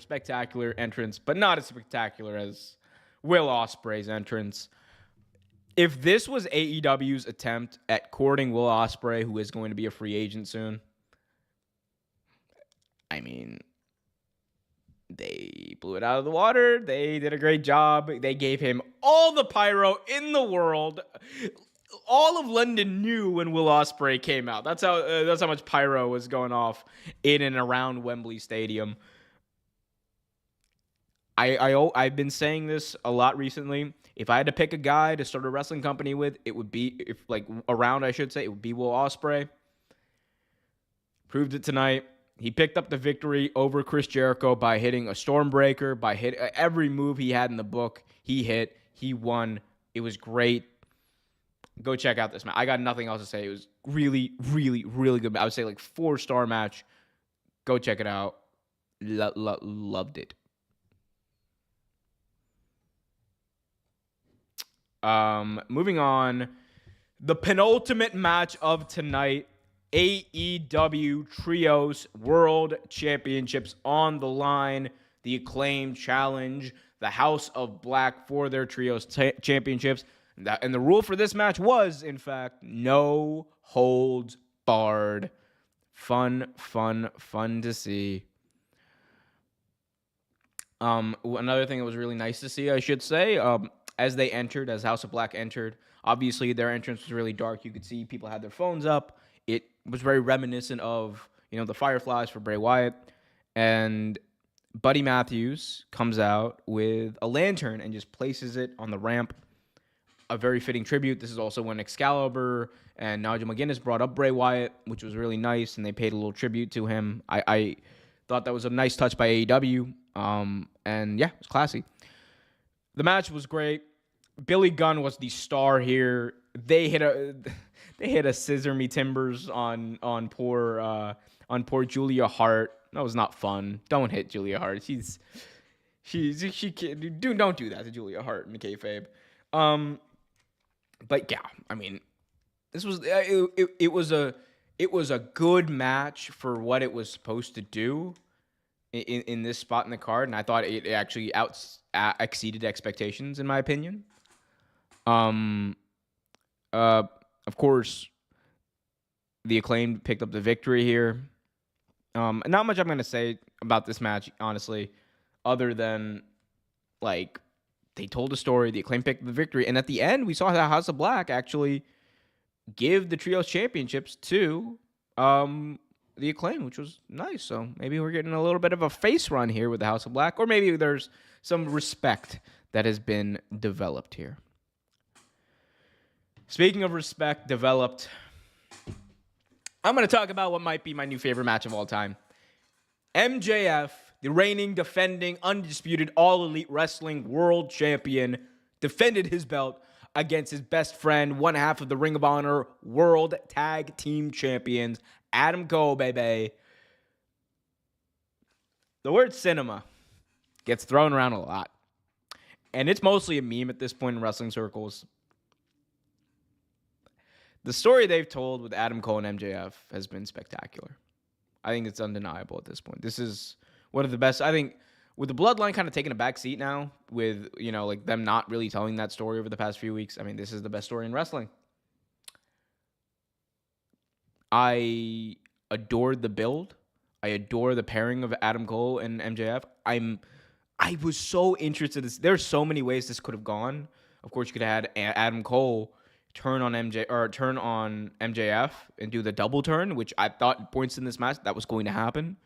entrance, but not as spectacular as Will Ospreay's entrance. If this was AEW's attempt at courting Will Ospreay, who is going to be a free agent soon, I mean, they blew it out of the water. They did a great job. They gave him all the pyro in the world. All of London knew when Will Ospreay came out. That's how much pyro was going off in and around Wembley Stadium. I've been saying this a lot recently. If I had to pick a guy to start a wrestling company with, it would be, it would be Will Ospreay. Proved it tonight. He picked up the victory over Chris Jericho by hitting a Stormbreaker, by hit every move he had in the book. He hit. He won. It was great. Go check out this match. I got nothing else to say. It was really, really, really good. I would say like 4-star match. Go check it out. Loved it. Moving on, the penultimate match of tonight, AEW Trios World Championships on the line. The Acclaimed challenge the House of Black for their Trios Championships. And the rule for this match was, in fact, no holds barred. Fun to see. Another thing that was really nice to see, I should say, as House of Black entered, obviously their entrance was really dark. You could see people had their phones up. It was very reminiscent of, the Fireflies for Bray Wyatt. And Buddy Matthews comes out with a lantern and just places it on the ramp. A very fitting tribute. This is also when Excalibur and Nigel McGuinness brought up Bray Wyatt, which was really nice, and they paid a little tribute to him. I thought that was a nice touch by AEW. And yeah, it was classy. The match was great. Billy Gunn was the star here. They hit a scissor me timbers on poor Julia Hart. That was not fun. Don't hit Julia Hart. She can't, don't do that to Julia Hart in the kayfabe. But yeah, I mean, this was it was a good match for what it was supposed to do in this spot in the card, and I thought it actually exceeded expectations in my opinion. Of course, the Acclaimed picked up the victory here. Not much I'm going to say about this match, honestly, other than, like, they told a story, the Acclaimed picked up the victory, and at the end, we saw the House of Black actually give the Trios Championships to the Acclaimed, which was nice. So maybe we're getting a little bit of a face run here with the House of Black, or maybe there's some respect that has been developed here. Speaking of respect developed, I'm going to talk about what might be my new favorite match of all time. MJF, the reigning, defending, undisputed, all-elite wrestling world champion, defended his belt against his best friend, one half of the Ring of Honor World Tag Team Champions, Adam Cole, baby. The word cinema gets thrown around a lot. And it's mostly a meme at this point in wrestling circles. The story they've told with Adam Cole and MJF has been spectacular. I think it's undeniable at this point. This is one of the best. I think with the Bloodline kind of taking a back seat now, with, you know, like them not really telling that story over the past few weeks, I mean, this is the best story in wrestling. I adored the build. I adore the pairing of Adam Cole and MJF. I was so interested. There's so many ways this could have gone. Of course, you could have had Adam Cole turn on MJF and do the double turn, which I thought points in this match that was going to happen.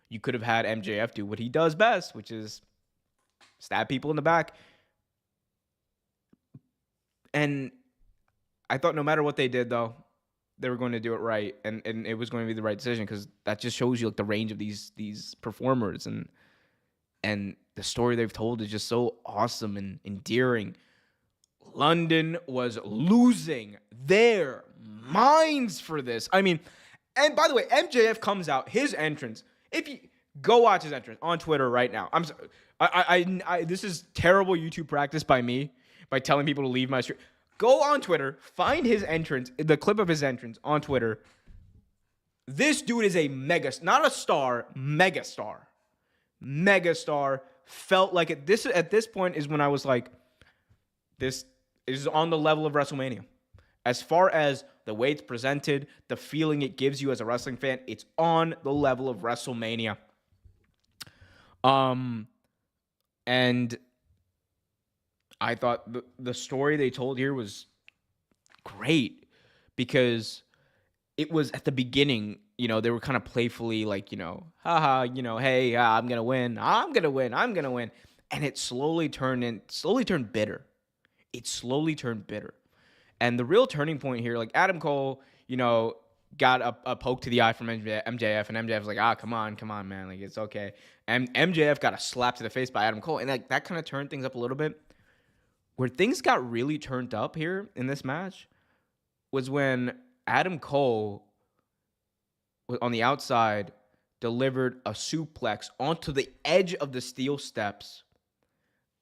You could have had MJF do what he does best, which is stab people in the back. And I thought no matter what they did, though, they were going to do it right, and it was going to be the right decision, because that just shows you like the range of these performers, and the story they've told is just so awesome and endearing. London was losing their minds for this. I mean, and by the way, MJF comes out, his entrance. If you go watch his entrance on Twitter right now, I'm sorry, I this is terrible YouTube practice by me, by telling people to leave my stream. Go on Twitter, find his entrance, the clip of his entrance on Twitter. This dude is a not a star, megastar. Megastar. Felt like it. This at this point is when I was like, this is on the level of WrestleMania. As far as the way it's presented, the feeling it gives you as a wrestling fan, it's on the level of WrestleMania. And I thought the story they told here was great, because it was at the beginning, you know, they were kind of playfully like, you know, haha, you know, hey, I'm going to win. I'm going to win. I'm going to win. And it slowly turned bitter. It slowly turned bitter. And the real turning point here, like Adam Cole, you know, got a poke to the eye from MJF, and MJF was like, come on, man. Like, it's okay. And MJF got a slap to the face by Adam Cole. And like that kind of turned things up a little bit. Where things got really turned up here in this match was when Adam Cole, on the outside, delivered a suplex onto the edge of the steel steps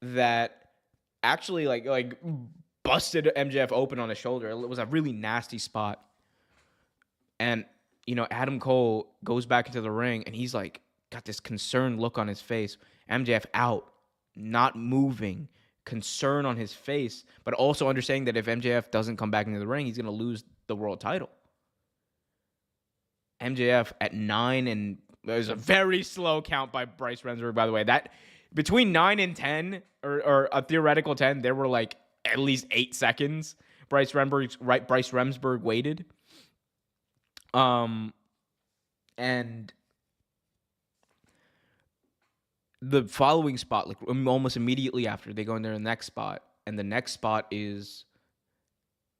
that actually like busted MJF open on his shoulder. It was a really nasty spot. And, you know, Adam Cole goes back into the ring, and he's like got this concerned look on his face. MJF out, not moving, concern on his face, but also understanding that if MJF doesn't come back into the ring, he's going to lose the world title. MJF at 9, and there's a very slow count by Bryce Remsburg, by the way. That between 9 and 10, or a theoretical 10, there were like at least 8 seconds. Bryce Remsburg waited. And the following spot, like almost immediately after, they go in there the next spot, and the next spot is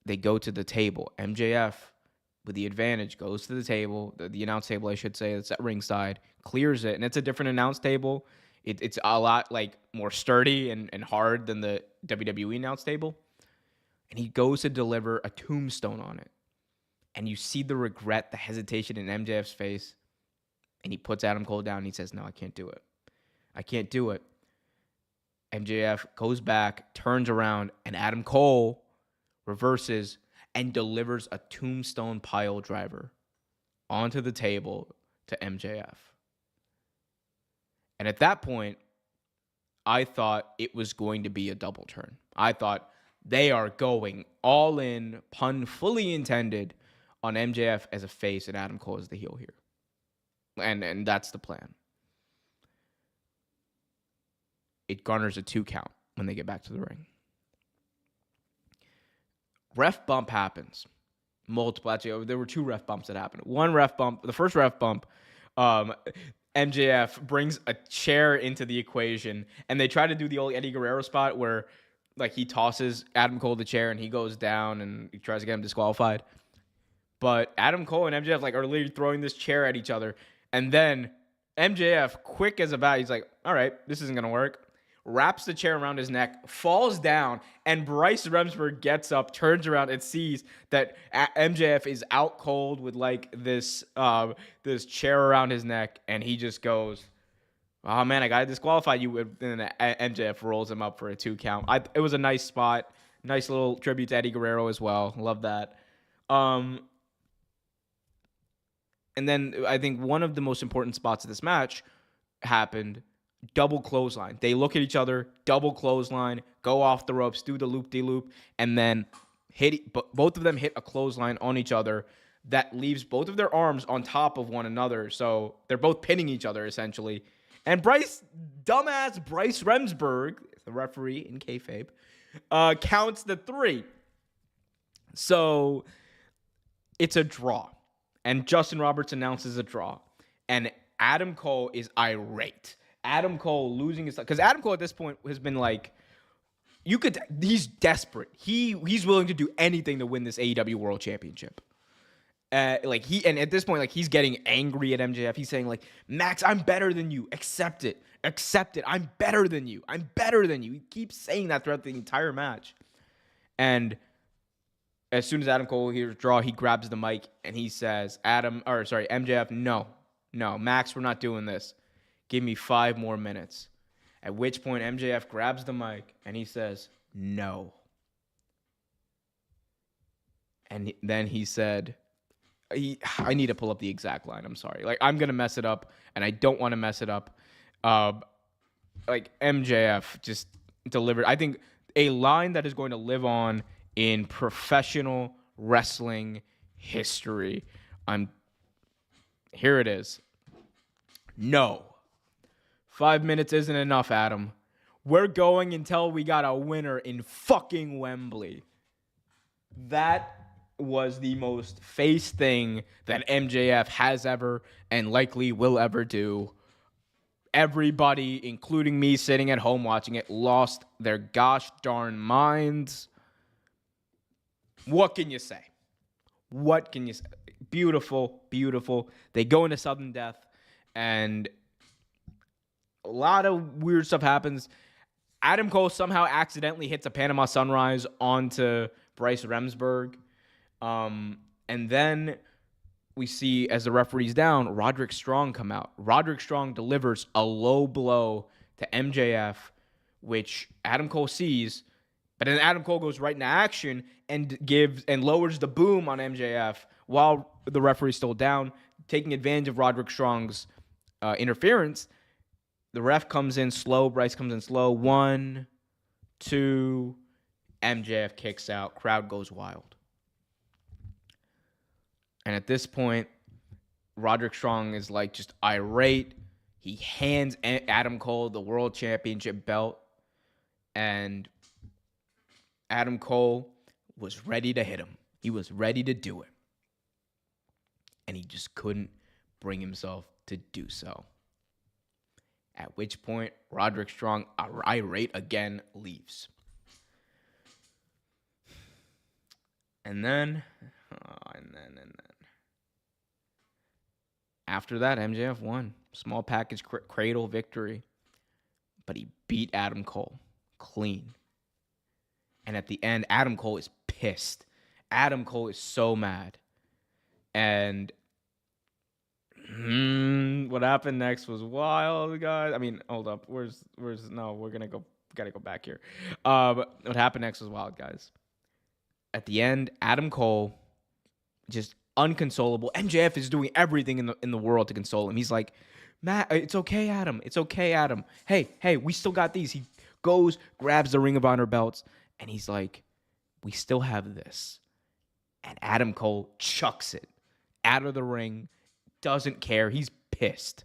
they go to the table. MJF, with the advantage, goes to the table, the announce table, I should say, that's at ringside, clears it, and it's a different announce table. It's a lot like more sturdy and hard than the WWE announce table. And he goes to deliver a tombstone on it. And you see the regret, the hesitation in MJF's face. And he puts Adam Cole down and he says, no, I can't do it. I can't do it. MJF goes back, turns around, and Adam Cole reverses and delivers a tombstone pile driver onto the table to MJF. And at that point, I thought it was going to be a double turn. I thought they are going all in, pun fully intended, on MJF as a face and Adam Cole as the heel here. And that's the plan. It garners a 2 count when they get back to the ring. Ref bump happens. Multiple. Actually, there were 2 ref bumps that happened. One ref bump, the first ref bump, MJF brings a chair into the equation, and they try to do the old Eddie Guerrero spot where like he tosses Adam Cole the chair and he goes down and he tries to get him disqualified. But Adam Cole and MJF like are literally throwing this chair at each other, and then MJF, quick as a bat, he's like, all right, this isn't gonna work. wraps the chair around his neck, falls down, and Bryce Remsburg gets up, turns around, and sees that MJF is out cold with like this chair around his neck, and he just goes, "Oh man, I gotta disqualify you." And then MJF rolls him up for a 2 count. It was a nice spot, nice little tribute to Eddie Guerrero as well. Love that. And then I think one of the most important spots of this match happened. Double clothesline. They look at each other, double clothesline, go off the ropes, do the loop-de-loop, and then both of them hit a clothesline on each other that leaves both of their arms on top of one another. So they're both pinning each other, essentially. And dumbass Bryce Remsburg, the referee in kayfabe, counts the 3. So it's a draw. And Justin Roberts announces a draw. And Adam Cole is irate. Adam Cole losing his... Because Adam Cole at this point has been like... He's desperate. He's willing to do anything to win this AEW World Championship. And at this point, like, he's getting angry at MJF. He's saying, like, Max, I'm better than you. Accept it. Accept it. I'm better than you. I'm better than you. He keeps saying that throughout the entire match. And as soon as Adam Cole hears draw, he grabs the mic and he says, MJF, no, Max, we're not doing this. Give me 5 more minutes. At which point MJF grabs the mic and he says, no. And then he said, I need to pull up the exact line. I'm sorry. Like, I'm going to mess it up and I don't want to mess it up. MJF just delivered, I think, a line that is going to live on in professional wrestling history. Here it is. No. 5 minutes isn't enough, Adam. We're going until we got a winner in fucking Wembley. That was the most face thing that MJF has ever and likely will ever do. Everybody, including me sitting at home watching it, lost their gosh darn minds. What can you say? What can you say? Beautiful, beautiful. They go into sudden death, and a lot of weird stuff happens. Adam Cole somehow accidentally hits a Panama Sunrise onto Bryce Remsburg. And then we see, as the referee's down, Roderick Strong come out. Roderick Strong delivers a low blow to MJF, which Adam Cole sees. But then Adam Cole goes right into action and lowers the boom on MJF while the referee's still down, taking advantage of Roderick Strong's interference. The ref comes in slow. Bryce comes in slow. 1, 2. MJF kicks out. Crowd goes wild. And at this point, Roderick Strong is like just irate. He hands Adam Cole the World Championship belt. And Adam Cole was ready to hit him. He was ready to do it. And he just couldn't bring himself to do so. At which point, Roderick Strong, irate again, leaves. And then. After that, MJF won. Small package cradle victory. But he beat Adam Cole clean. And at the end, Adam Cole is pissed. Adam Cole is so mad. And what happened next was wild, guys. I mean, hold up. No, gotta go back here. What happened next was wild, guys. At the end, Adam Cole just unconsolable. MJF is doing everything in the world to console him. He's like, Matt, it's okay, Adam. It's okay, Adam. Hey, we still got these. He goes, grabs the Ring of Honor belts, and he's like, we still have this. And Adam Cole chucks it out of the ring, doesn't care. He's pissed.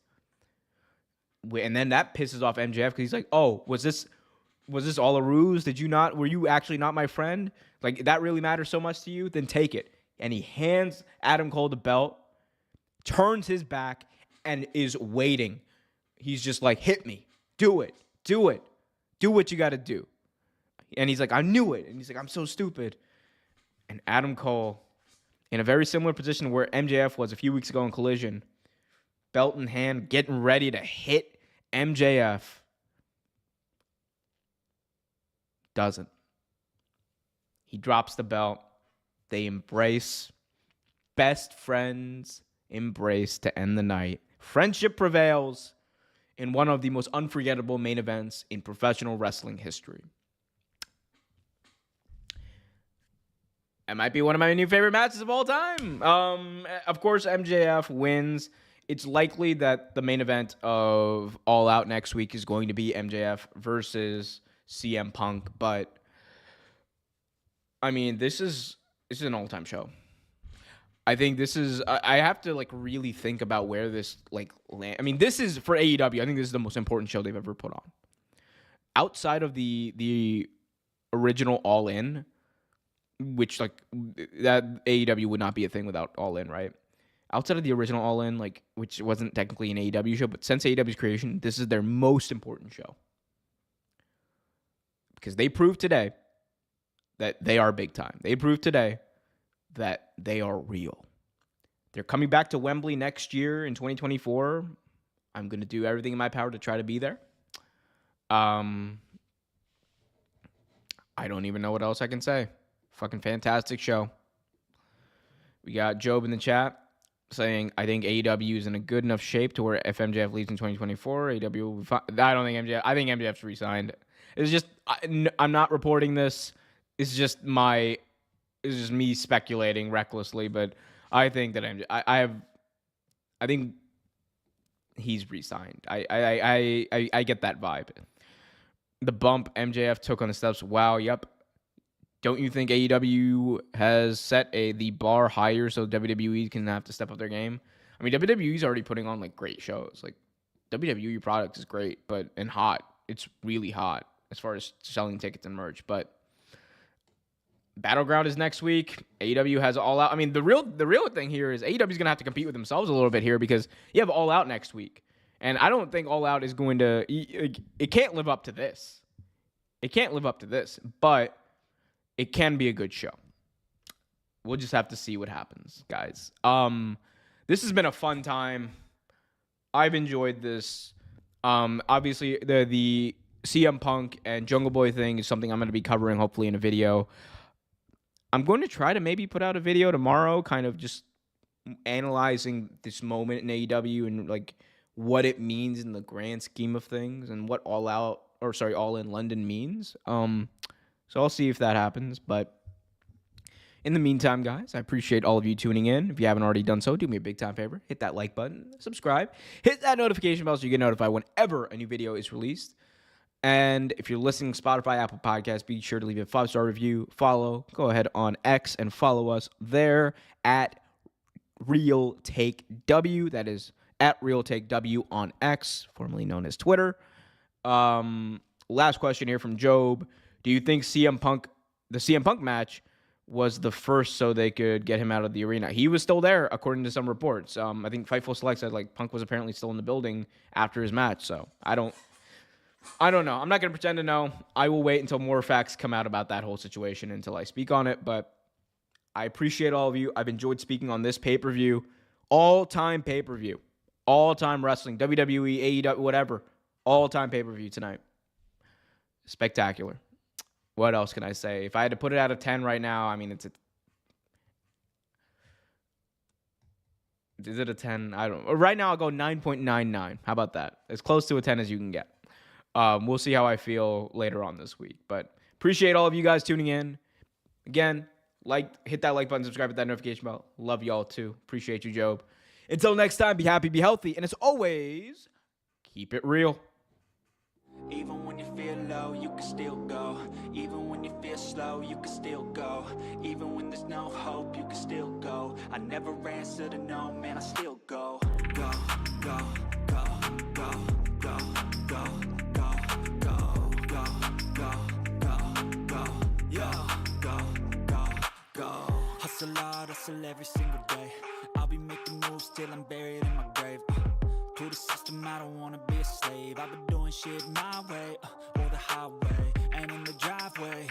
And then that pisses off MJF because he's like, oh, was this all a ruse? Were you actually not my friend? Like, that really matters so much to you? Then take it. And he hands Adam Cole the belt, turns his back, and is waiting. He's just like, hit me. Do it. Do what you got to do. And he's like, I knew it. And he's like, I'm so stupid. And Adam Cole, in a very similar position where MJF was a few weeks ago in Collision, belt in hand, getting ready to hit MJF, Doesn't. He drops the belt. They embrace. Best friends embrace to end the night. Friendship prevails in one of the most unforgettable main events in professional wrestling history. It might be one of my new favorite matches of all time. Of course, MJF wins. It's likely that the main event of All Out next week is going to be MJF versus CM Punk. But, I mean, this is an all-time show. I think this is... I have to, like, really think about where this, like, land... I mean, this is, for AEW, I think this is the most important show they've ever put on. Outside of the original All In, which, like, that AEW would not be a thing without All In, right? Outside of the original All In, like, which wasn't technically an AEW show, but since AEW's creation, this is their most important show. Because they proved today that they are big time. They proved today that they are real. They're coming back to Wembley next year in 2024. I'm going to do everything in my power to try to be there. I don't even know what else I can say. Fucking fantastic show. We got Job in the chat saying, I think AEW is in a good enough shape to where if MJF leaves in 2024, AEW will be fine. I don't think MJF... I think MJF's re-signed. It's just... I'm not reporting this. It's just me speculating recklessly, but I think that I think he's re-signed. I get that vibe. The bump MJF took on the steps. Wow, yep. Don't you think AEW has set the bar higher so WWE can have to step up their game? I mean, WWE's already putting on, like, great shows. Like, WWE product is great, and hot. It's really hot as far as selling tickets and merch. But Battleground is next week. AEW has All Out. I mean, the real thing here is AEW's going to have to compete with themselves a little bit here because you have All Out next week. And I don't think All Out is going to... It can't live up to this. It can't live up to this. But it can be a good show. We'll just have to see what happens, guys. This has been a fun time. I've enjoyed this. Obviously, the CM Punk and Jungle Boy thing is something I'm going to be covering, hopefully, in a video. I'm going to try to maybe put out a video tomorrow, kind of just analyzing this moment in AEW and, like, what it means in the grand scheme of things and what All In London means. So I'll see if that happens. But in the meantime, guys, I appreciate all of you tuning in. If you haven't already done so, do me a big time favor. Hit that like button, subscribe, hit that notification bell so you get notified whenever a new video is released. And if you're listening to Spotify, Apple Podcasts, be sure to leave a 5-star review, follow. Go ahead on X and follow us there at Real Take W. That is at Real Take W on X, formerly known as Twitter. Last question here from Job. Do you think the CM Punk match was the first so they could get him out of the arena? He was still there, according to some reports. I think Fightful Select said, like, Punk was apparently still in the building after his match. So I don't know. I'm not going to pretend to know. I will wait until more facts come out about that whole situation until I speak on it. But I appreciate all of you. I've enjoyed speaking on this pay-per-view. All-time pay-per-view. All-time wrestling. WWE, AEW, whatever. All-time pay-per-view tonight. Spectacular. What else can I say? If I had to put it out of 10 right now, I mean, is it a 10? I don't know. Right now, I'll go 9.99. How about that? As close to a 10 as you can get. We'll see how I feel later on this week. But appreciate all of you guys tuning in. Again, hit that like button, subscribe, hit that notification bell. Love y'all too. Appreciate you, Job. Until next time, be happy, be healthy, and as always, keep it real. Even when you feel low, you can still go. Even when you feel slow, you can still go. Even when there's no hope, you can still go. I never answer to no, man, I still go. Go, go, go, go, go, go, go, go, go, go, go, go, go, go. Hustle hard, hustle every single day. I'll be making moves till I'm buried in my grave. To the system, I don't wanna be a slave. I've been doing shit my way, or the highway, and in the driveway.